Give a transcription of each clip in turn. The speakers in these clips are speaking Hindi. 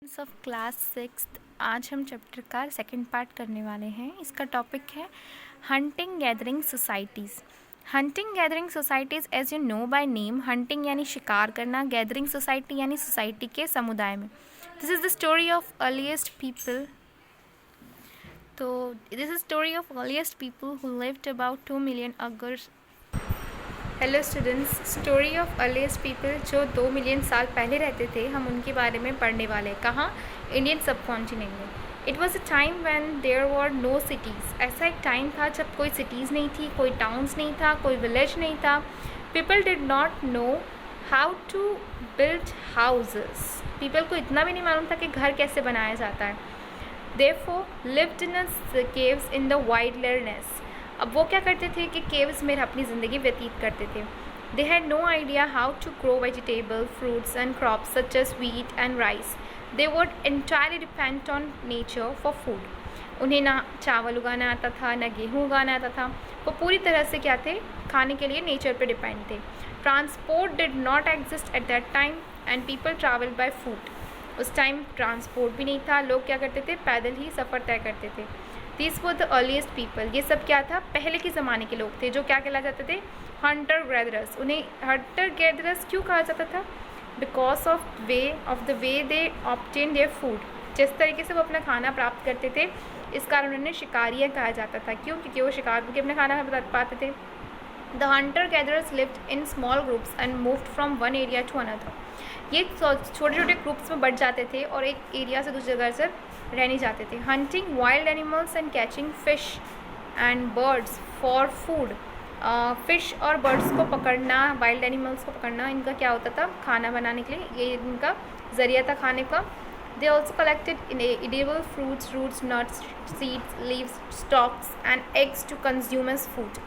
स्टूडेंट्स ऑफ क्लास 6th, आज हम चैप्टर का सेकंड पार्ट करने वाले हैं। इसका टॉपिक है hunting gathering societies. Hunting gathering societies as you know by name, hunting यानी शिकार करना, गैदरिंग सोसाइटी यानी सोसाइटी के समुदाय में। This is the story of earliest people. तो this is story of earliest people who lived about 2 million अगर्स। Hello students, story of earliest people जो 2 मिलियन साल पहले रहते थे, हम उनके बारे में पढ़ने वाले हैं। कहाँ? इंडियन सब कॉन्टिनेंट में। It was a time when there were no cities. ऐसा एक टाइम था जब कोई सिटीज़ नहीं थी, कोई टाउन्स नहीं था, कोई विलेज नहीं था। People did not know how to build houses. People को इतना भी नहीं मालूम था कि घर कैसे बनाया जाता है। Therefore lived in caves in the wildness. अब वो क्या करते थे कि केव्स में अपनी ज़िंदगी व्यतीत करते थे। They had no idea how to grow vegetable, fruits and crops such as wheat and rice. They would entirely depend on nature for food. उन्हें ना चावल उगाना आता था, ना गेहूँ उगाना आता था। वो पूरी तरह से क्या थे? खाने के लिए नेचर पर डिपेंड थे। Transport did not exist at that time and people travel by foot. उस टाइम ट्रांसपोर्ट भी नहीं था, लोग क्या करते थे? पैदल ही सफ़र तय करते थे। This was the earliest people. ये सब क्या था? पहले के ज़माने के लोग थे जो क्या कहला जाते थे? Hunter gatherers. उन्हें हंटर गैदरर्स क्यों कहा जाता था? Because of the way they obtain their food. जिस तरीके से वो अपना खाना प्राप्त करते थे, इस कारण उन्हें शिकारियाँ कहा जाता था। क्यों? क्योंकि वो शिकार करके अपना खाना पाते थे। The hunter gatherers lived in small groups and moved from one area to another. ये छोटे छोटे ग्रुप्स में बढ़ जाते थे और एक एरिया से दूसरी जगह से रहने जाते थे। Hunting wild animals and catching fish and birds for food. Fish और बर्ड्स को पकड़ना, वाइल्ड एनिमल्स को पकड़ना, इनका क्या होता था? खाना बनाने के लिए ये इनका ज़रिया था खाने का। They also collected edible fruits, roots, nuts, seeds, leaves, stalks and eggs to consume as food.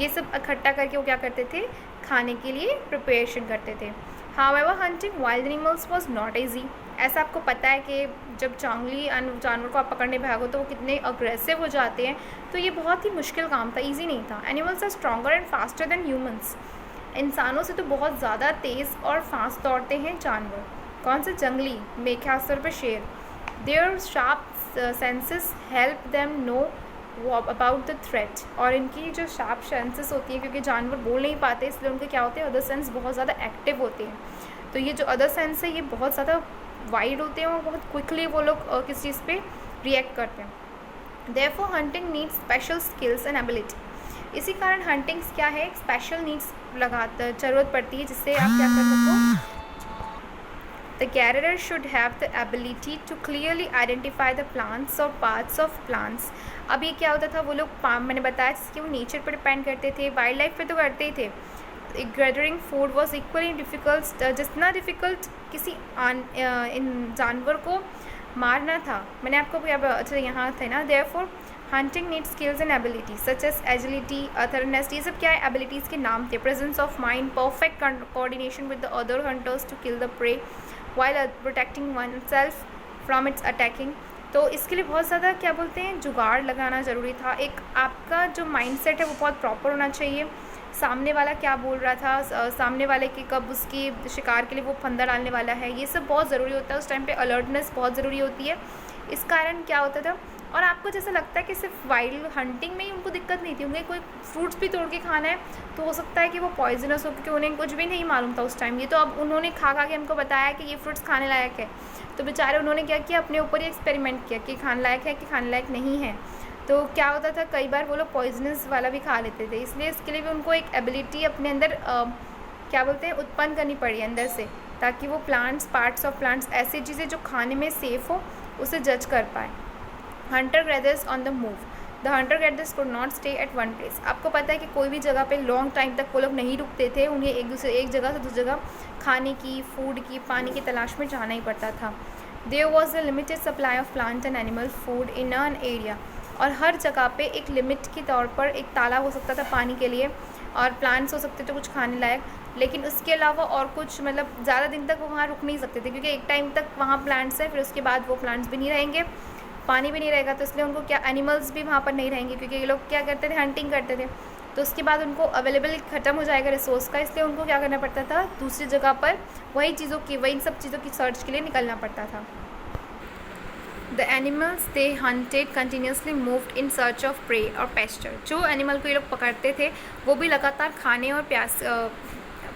ये सब इकट्ठा करके वो क्या करते थे? खाने के लिए प्रिपरेशन करते थे। However hunting wild animals was not easy. ऐसा आपको पता है कि जब जंगली जानवर को आप पकड़ने भागो तो वो कितने अग्रेसिव हो जाते हैं, तो ये बहुत ही मुश्किल काम था, ईजी नहीं था। Animals are stronger and faster than humans. इंसानों से तो बहुत ज़्यादा तेज़ और फास्ट दौड़ते हैं जानवर। कौन से? जंगली में खासतौर पर शेर। Their sharp senses help them know about the threat. और इनकी जो शार्प सेंसेस होती है, क्योंकि जानवर बोल नहीं पाते इसलिए उनके क्या होते हैं? अदर सेंस बहुत ज़्यादा एक्टिव होते हैं। तो ये जो अदर सेंस है ये बहुत ज़्यादा वाइड होते हैं और बहुत क्विकली वो लोग किस चीज़ पे रिएक्ट करते हैं। Therefore hunting needs special skills and ability. इसी कारण हंटिंग्स क्या है? स्पेशल नीड्स ज़रूरत पड़ती है जिससे आप क्या कर सको? The gatherer should have the ability to clearly identify the plants or parts of plants. अब ये क्या होता था? वो लोग मैंने बताया जिसके वो नेचर पर डिपेंड करते थे, वाइल्ड लाइफ पे तो करते ही थे। Gathering food was equally difficult. जितना डिफ़िकल्ट किसी इन जानवर को मारना था, मैंने आपको अच्छा यहाँ थे ना। Therefore hunting need skills and abilities such as agility, alertness. ये सब क्या है? एबिलिटीज़ के नाम थे। Presence of mind, perfect coordination with the other hunters to kill the prey while protecting oneself from its attacking। तो इसके लिए बहुत ज़्यादा क्या बोलते हैं? जुगाड़ लगाना ज़रूरी था। एक आपका जो माइंडसेट है वो बहुत प्रॉपर होना चाहिए। सामने वाला क्या बोल रहा था, सामने वाले की कब उसकी शिकार के लिए वो फंदा डालने वाला है, ये सब बहुत ज़रूरी होता है। उस टाइम पे अलर्टनेस बहुत ज़रूरी होती है। इस कारण क्या होता था? और आपको जैसा लगता है कि सिर्फ वाइल्ड हंटिंग में ही उनको दिक्कत नहीं थी, उन्हें कोई फ्रूट्स भी तोड़ के खाना है तो हो सकता है कि वो पॉइजनस हो, क्योंकि उन्हें कुछ भी नहीं मालूम था उस टाइम। ये तो अब उन्होंने खा के हमको बताया कि ये फ्रूट्स खाने लायक है, तो बेचारे उन्होंने क्या किया? अपने ऊपर ही एक्सपेरिमेंट किया कि खाने लायक है कि खाने लायक नहीं है। तो क्या होता था? कई बार वो लोग पॉइजनस वाला भी खा लेते थे। इसलिए इसके लिए भी उनको एक एबिलिटी अपने अंदर क्या बोलते हैं? उत्पन्न करनी पड़ी अंदर से, ताकि वो प्लांट्स, पार्ट्स ऑफ प्लांट्स, ऐसी चीज़ें जो खाने में सेफ़ हो उसे जज कर पाए। Hunter gathers on the move. The Hunter gathers could not stay at one place. आपको पता है कि कोई भी जगह पे लॉन्ग टाइम तक वो लोग नहीं रुकते थे, उन्हें एक जगह से दूसरी जगह खाने की, फूड की, पानी की तलाश में जाना ही पड़ता था। There was a limited supply of plant and animal food in an area. और हर जगह पे एक लिमिट के तौर पर एक तालाब हो सकता था पानी के लिए, और प्लांट्स हो सकते थे कुछ खाने लायक, लेकिन उसके अलावा और कुछ मतलब ज़्यादा दिन तक वो वहाँ रुक नहीं सकते थे, क्योंकि एक टाइम तक वहाँ प्लांट्स हैं, फिर उसके बाद वो प्लांट्स भी नहीं रहेंगे, पानी भी नहीं रहेगा, तो इसलिए उनको क्या, एनिमल्स भी वहाँ पर नहीं रहेंगे, क्योंकि ये लोग क्या करते थे? हंटिंग करते थे। तो उसके बाद उनको अवेलेबल ख़त्म हो जाएगा रिसोर्स का, इसलिए उनको क्या करना पड़ता था? दूसरी जगह पर वही सब चीज़ों की सर्च के लिए निकलना पड़ता था। The animals they hunted continuously moved in search of prey और पेस्चर। जो एनिमल को ये लोग पकड़ते थे वो भी लगातार खाने और प्यास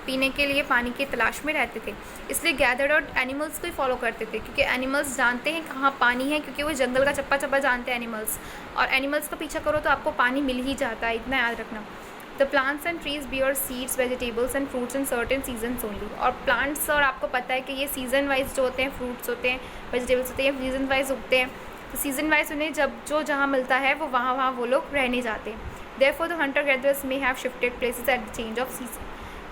पीने के लिए पानी की तलाश में रहते थे, इसलिए गैदर्ड और एनिमल्स को ही फॉलो करते थे, क्योंकि एनिमल्स जानते हैं कहाँ पानी है, क्योंकि वो जंगल का चप्पा चप्पा जानते हैं एनिमल्स, और एनिमल्स का पीछा करो तो आपको पानी मिल ही जाता है, इतना याद रखना। The plants and trees bear seeds, vegetables and fruits in certain seasons only. और प्लांट्स, और आपको पता है कि ये सीज़न वाइज जो होते हैं, फ्रूट्स होते हैं, वेजिटेबल्स होते हैं, सीजन वाइज उगते हैं, तो सीजन वाइज उन्हें जो जहाँ मिलता है वो वहाँ वो लोग रहने जाते हैं। Therefore the hunter gatherers may have shifted places at the change of season.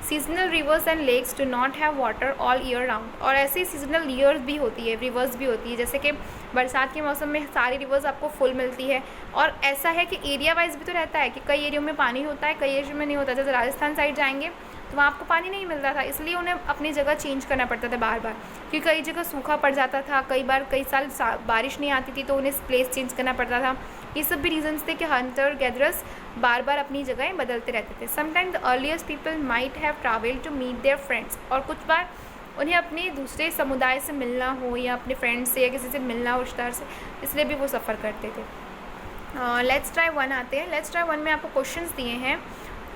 Seasonal rivers and lakes do not have water all year round. और ऐसे ही सीजनल रिवर्स भी होती है, रिवर्स भी होती है, जैसे कि बरसात के मौसम में सारी रिवर्स आपको फुल मिलती है। और ऐसा है कि एरिया वाइज भी तो रहता है कि कई एरियो में पानी होता है, कई एरियो में नहीं होता। जैसे राजस्थान साइड जाएंगे तो वहाँ आपको पानी नहीं मिलता था, इसलिए उन्हें अपनी जगह चेंज करना पड़ता था बार बार, क्योंकि कई जगह सूखा पड़ जाता था, कई साल बारिश नहीं आती थी तो उन्हें प्लेस चेंज करना पड़ता था। ये सब भी रीजंस थे कि हंटर गैदरर्स बार बार अपनी जगहें बदलते रहते थे। Sometime the earliest people might have travelled to meet their friends. और कुछ बार उन्हें अपने दूसरे समुदाय से मिलना हो या अपने फ्रेंड्स से या किसी से मिलना हो, रिश्तेदार से, इसलिए भी वो सफ़र करते थे। लेट्स ट्राई वन आते हैं। लेट्स ट्राई वन में आपको क्वेश्चंस दिए हैं।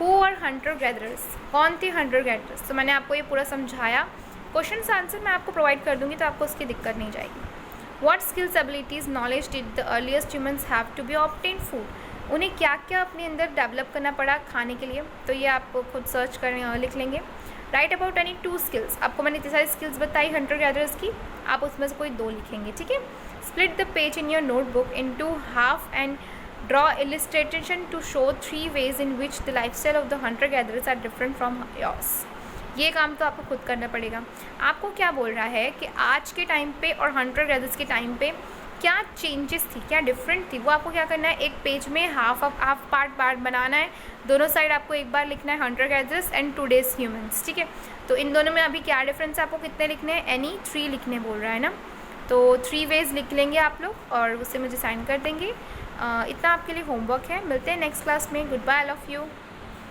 Who are hunter gatherers? कौन थे हंटर गैदरर्स? तो मैंने आपको ये पूरा समझाया। क्वेश्चन आंसर मैं आपको प्रोवाइड कर दूँगी तो आपको उसकी दिक्कत नहीं जाएगी। What skills, abilities, knowledge did the earliest humans have to be obtained food? उन्हें क्या क्या अपने अंदर डेवलप करना पड़ा खाने के लिए, तो ये आप खुद सर्च करें, लिख लेंगे। Right about any 2 skills. आपको मैंने इतनी सारी स्किल्स बताई हंटर गैदरर्स की, आप उसमें से कोई 2 लिखेंगे, ठीक है। Split the page in your notebook into half and draw illustration to show 3 ways in which the lifestyle of the hunter gatherers are different from yours। ये काम तो आपको खुद करना पड़ेगा। आपको क्या बोल रहा है कि आज के टाइम पे और हंटर गैदरर्स के टाइम पे क्या चेंजेस थी, क्या डिफरेंट थी, वो आपको क्या करना है, एक पेज में हाफ पार्ट बनाना है। दोनों साइड आपको एक बार लिखना है, Hunter gatherers and today's humans, ठीक है। तो इन दोनों में अभी क्या डिफरेंस है, आपको कितने लिखने हैं, एनी 3 लिखने बोल रहा है ना, तो 3 ways लिख लेंगे आप लोग और उससे मुझे साइन कर देंगे। इतना आपके लिए होमवर्क है। मिलते हैं नेक्स्ट क्लास में। Goodbye, I love you.